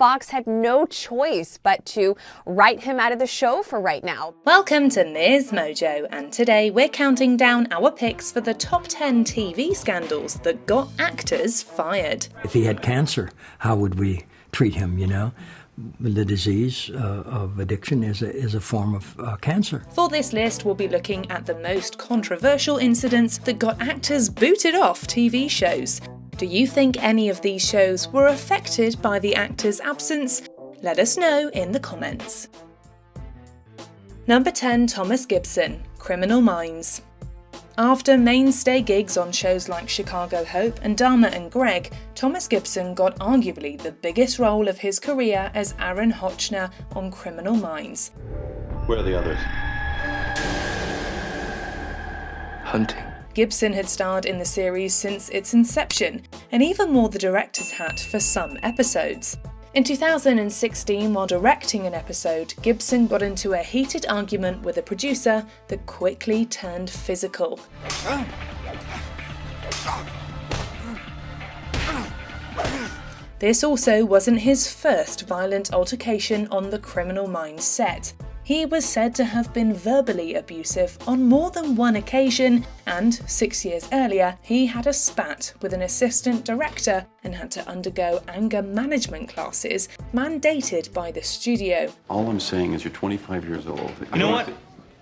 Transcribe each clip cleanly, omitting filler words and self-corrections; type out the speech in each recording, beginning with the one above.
Fox had no choice but to write him out of the show for right now. Welcome to MsMojo, and today we're counting down our picks for the top 10 TV scandals that got actors fired. If he had cancer, how would we treat him, you know? The disease of addiction is a form of cancer. For this list, we'll be looking at the most controversial incidents that got actors booted off TV shows. Do you think any of these shows were affected by the actor's absence? Let us know in the comments. Number 10. Thomas Gibson, Criminal Minds. After mainstay gigs on shows like Chicago Hope and Dharma and Greg, Thomas Gibson got arguably the biggest role of his career as Aaron Hotchner on Criminal Minds. Where are the others? Hunting. Gibson had starred in the series since its inception, and even wore the director's hat for some episodes. In 2016, while directing an episode, Gibson got into a heated argument with a producer that quickly turned physical. This also wasn't his first violent altercation on the Criminal Minds set. He was said to have been verbally abusive on more than one occasion, and 6 years earlier, he had a spat with an assistant director and had to undergo anger management classes mandated by the studio. All I'm saying is you're 25 years old. You know what?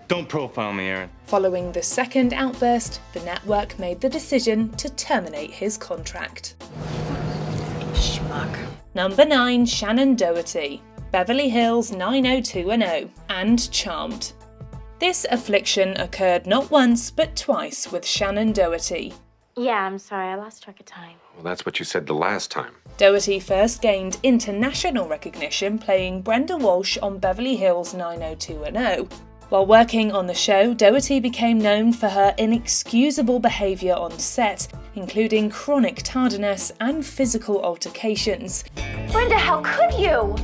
Don't profile me, Aaron. Following the second outburst, the network made the decision to terminate his contract. Schmuck. Number 9. Shannon Doherty, Beverly Hills 90210, and Charmed. This affliction occurred not once but twice with Shannon Doherty. Yeah, I'm sorry, I lost track of time. Well, that's what you said the last time. Doherty first gained international recognition playing Brenda Walsh on Beverly Hills 90210. While working on the show, Doherty became known for her inexcusable behaviour on set, including chronic tardiness and physical altercations. Brenda, how could you?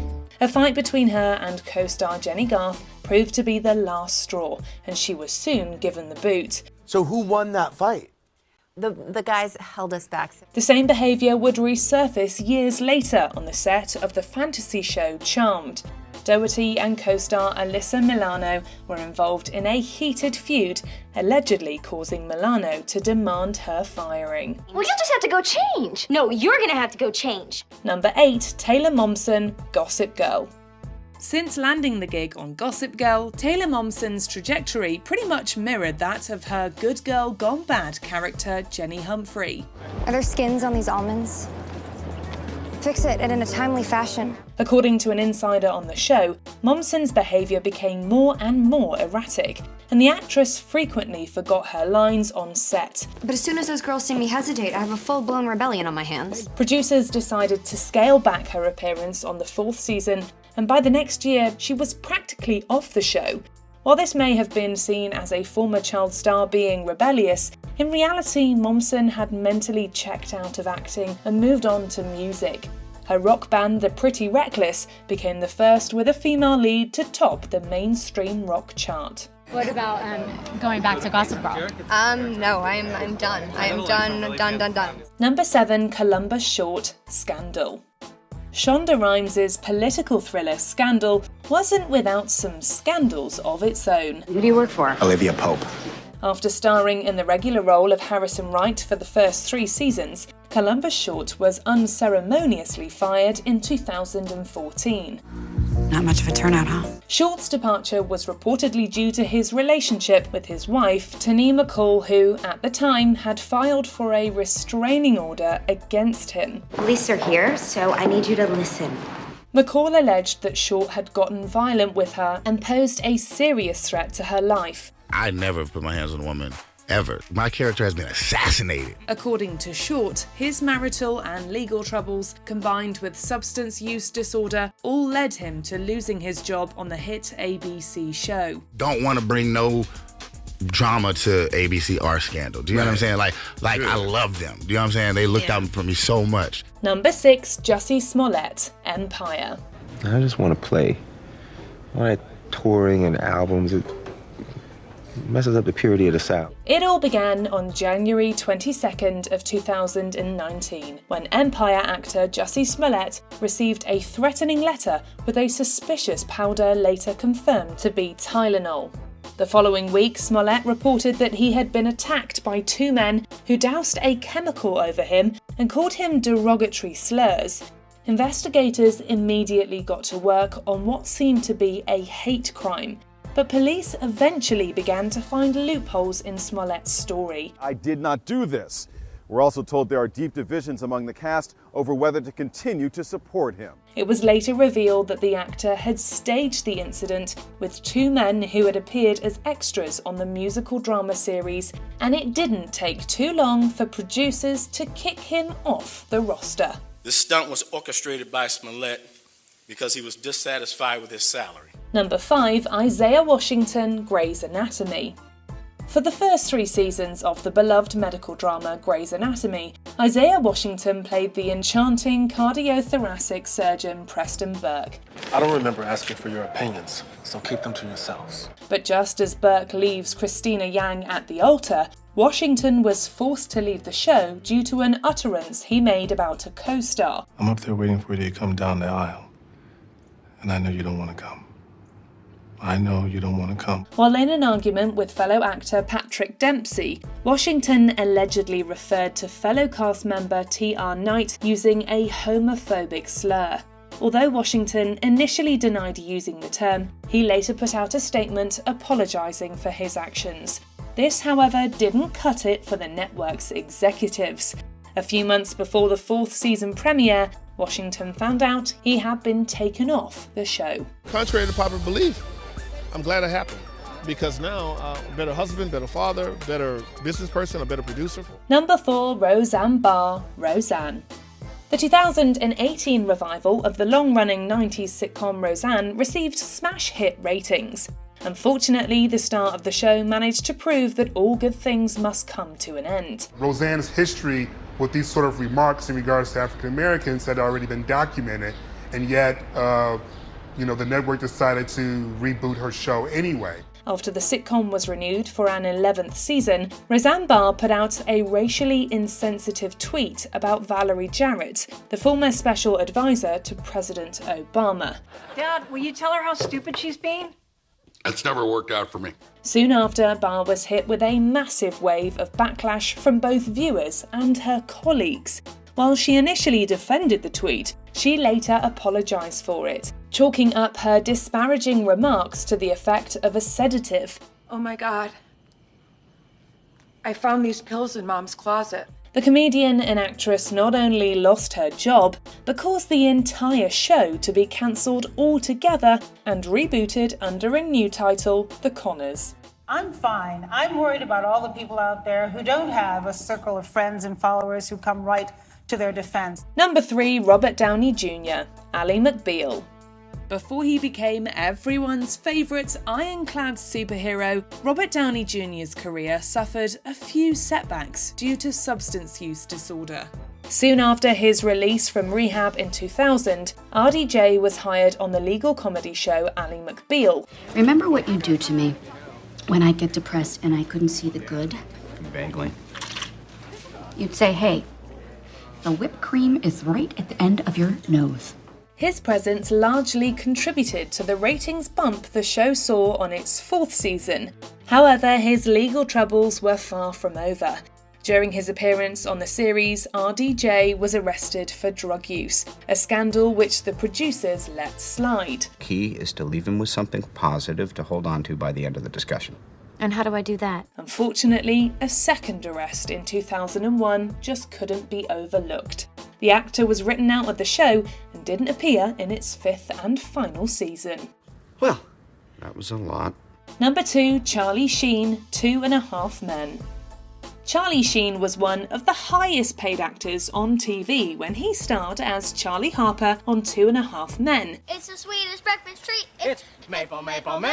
A fight between her and co-star Jenny Garth proved to be the last straw, and she was soon given the boot. So who won that fight? The guys held us back. The same behaviour would resurface years later on the set of the fantasy show Charmed. Doherty and co-star Alyssa Milano were involved in a heated feud, allegedly causing Milano to demand her firing. Well, you just have to go change. No, you're gonna have to go change. Number 8. Taylor Momsen, Gossip Girl. Since landing the gig on Gossip Girl, Taylor Momsen's trajectory pretty much mirrored that of her good girl gone bad character Jenny Humphrey. Are there skins on these almonds? Fix it, and in a timely fashion. According to an insider on the show, Momsen's behaviour became more and more erratic, and the actress frequently forgot her lines on set. But as soon as those girls see me hesitate, I have a full-blown rebellion on my hands. Producers decided to scale back her appearance on the 4th season, and by the next year, she was practically off the show. While this may have been seen as a former child star being rebellious, in reality, Momsen had mentally checked out of acting and moved on to music. Her rock band, The Pretty Reckless, became the first with a female lead to top the mainstream rock chart. What about going back to Gossip Girl? No, I'm done. I am done. Number 7. Columbus Short, Scandal. Shonda Rhimes' political thriller Scandal wasn't without some scandals of its own. Who do you work for? Olivia Pope. After starring in the regular role of Harrison Wright for the first 3 seasons, Columbus Short was unceremoniously fired in 2014. Not much of a turnout, huh? Short's departure was reportedly due to his relationship with his wife, Tani McCall, who, at the time, had filed for a restraining order against him. Police are here, so I need you to listen. McCall alleged that Short had gotten violent with her and posed a serious threat to her life. I never put my hands on a woman, ever. My character has been assassinated. According to Short, his marital and legal troubles, combined with substance use disorder, all led him to losing his job on the hit ABC show. Don't want to bring no drama to ABC or Scandal. Do you know what I'm saying? Like I love them. Do you know what I'm saying? They looked out for me so much. Number 6. Jussie Smollett, Empire. I just want to play. All that touring and albums, It messes up the purity of the South. It all began on January 22nd of 2019, when Empire actor Jussie Smollett received a threatening letter with a suspicious powder later confirmed to be Tylenol. The following week, Smollett reported that he had been attacked by two men who doused a chemical over him and called him derogatory slurs. Investigators immediately got to work on what seemed to be a hate crime, but police eventually began to find loopholes in Smollett's story. I did not do this. We're also told there are deep divisions among the cast over whether to continue to support him. It was later revealed that the actor had staged the incident with two men who had appeared as extras on the musical drama series, and it didn't take too long for producers to kick him off the roster. This stunt was orchestrated by Smollett because he was dissatisfied with his salary. Number 5, Isaiah Washington, Grey's Anatomy. For the first 3 seasons of the beloved medical drama Grey's Anatomy, Isaiah Washington played the enchanting cardiothoracic surgeon Preston Burke. I don't remember asking for your opinions, so keep them to yourselves. But just as Burke leaves Christina Yang at the altar, Washington was forced to leave the show due to an utterance he made about a co-star. I'm up there waiting for you to come down the aisle, and I know you don't want to come. I know you don't want to come. While in an argument with fellow actor Patrick Dempsey, Washington allegedly referred to fellow cast member T.R. Knight using a homophobic slur. Although Washington initially denied using the term, he later put out a statement apologising for his actions. This, however, didn't cut it for the network's executives. A few months before the 4th season premiere, Washington found out he had been taken off the show. Contrary to popular belief, I'm glad it happened, because now a better husband, better father, better business person, a better producer. Number 4, Roseanne Barr, Roseanne. The 2018 revival of the long-running 90s sitcom Roseanne received smash hit ratings. Unfortunately, the star of the show managed to prove that all good things must come to an end. Roseanne's history with these sort of remarks in regards to African Americans had already been documented, and yet the network decided to reboot her show anyway. After the sitcom was renewed for an 11th season, Roseanne Barr put out a racially insensitive tweet about Valerie Jarrett, the former special advisor to President Obama. Dad, will you tell her how stupid she's being? It's never worked out for me. Soon after, Barr was hit with a massive wave of backlash from both viewers and her colleagues. While she initially defended the tweet, she later apologised for it, chalking up her disparaging remarks to the effect of a sedative. Oh my God. I found these pills in Mom's closet. The comedian and actress not only lost her job, but caused the entire show to be cancelled altogether and rebooted under a new title, The Conners. I'm fine. I'm worried about all the people out there who don't have a circle of friends and followers who come right to their defense. Number 3, Robert Downey Jr., Ally McBeal. Before he became everyone's favourite ironclad superhero, Robert Downey Jr.'s career suffered a few setbacks due to substance use disorder. Soon after his release from rehab in 2000, RDJ was hired on the legal comedy show Ally McBeal. Remember what you do to me when I get depressed and I couldn't see the good? Vaguely. You'd say, hey, the whipped cream is right at the end of your nose. His presence largely contributed to the ratings bump the show saw on its 4th season. However, his legal troubles were far from over. During his appearance on the series, RDJ was arrested for drug use, a scandal which the producers let slide. Key is to leave him with something positive to hold on to by the end of the discussion. And how do I do that? Unfortunately, a second arrest in 2001 just couldn't be overlooked. The actor was written out of the show and didn't appear in its 5th and final season. Well, that was a lot. Number 2, Charlie Sheen, 2.5 Men. Charlie Sheen was one of the highest paid actors on TV when he starred as Charlie Harper on 2.5 Men. It's the sweetest breakfast treat. It's maple-licious.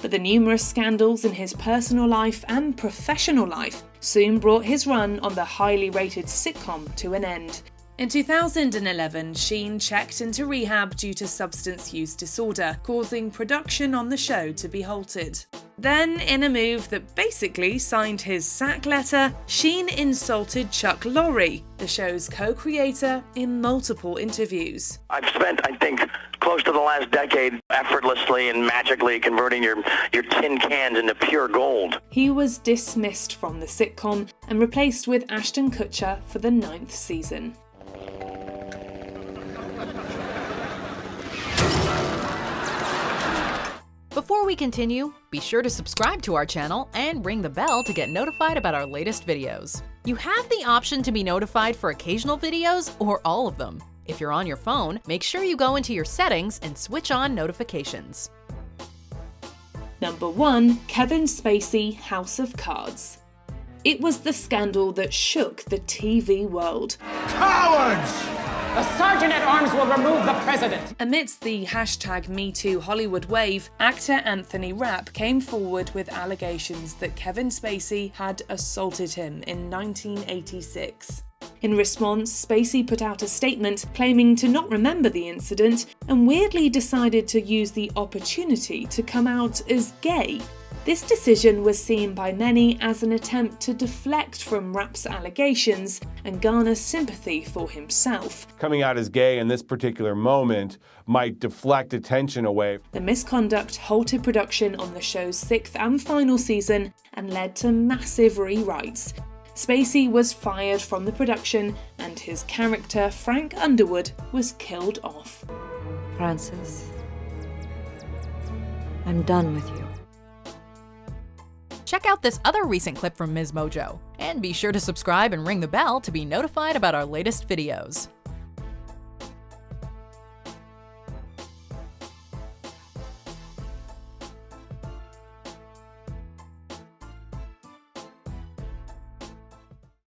But the numerous scandals in his personal life and professional life soon brought his run on the highly rated sitcom to an end. In 2011, Sheen checked into rehab due to substance use disorder, causing production on the show to be halted. Then, in a move that basically signed his sack letter, Sheen insulted Chuck Lorre, the show's co-creator, in multiple interviews. I've spent, I think, close to the last decade effortlessly and magically converting your tin cans into pure gold. He was dismissed from the sitcom and replaced with Ashton Kutcher for the 9th season. Before we continue, be sure to subscribe to our channel and ring the bell to get notified about our latest videos. You have the option to be notified for occasional videos or all of them. If you're on your phone, make sure you go into your settings and switch on notifications. Number 1. Kevin Spacey, House of Cards. It was the scandal that shook the TV world. Cowards! The Sergeant-at-Arms will remove the president! Amidst the #MeToo Hollywood wave, actor Anthony Rapp came forward with allegations that Kevin Spacey had assaulted him in 1986. In response, Spacey put out a statement claiming to not remember the incident and weirdly decided to use the opportunity to come out as gay. This decision was seen by many as an attempt to deflect from Rapp's allegations and garner sympathy for himself. Coming out as gay in this particular moment might deflect attention away. The misconduct halted production on the show's 6th and final season and led to massive rewrites. Spacey was fired from the production and his character, Frank Underwood, was killed off. Francis, I'm done with you. Check out this other recent clip from MsMojo, and be sure to subscribe and ring the bell to be notified about our latest videos.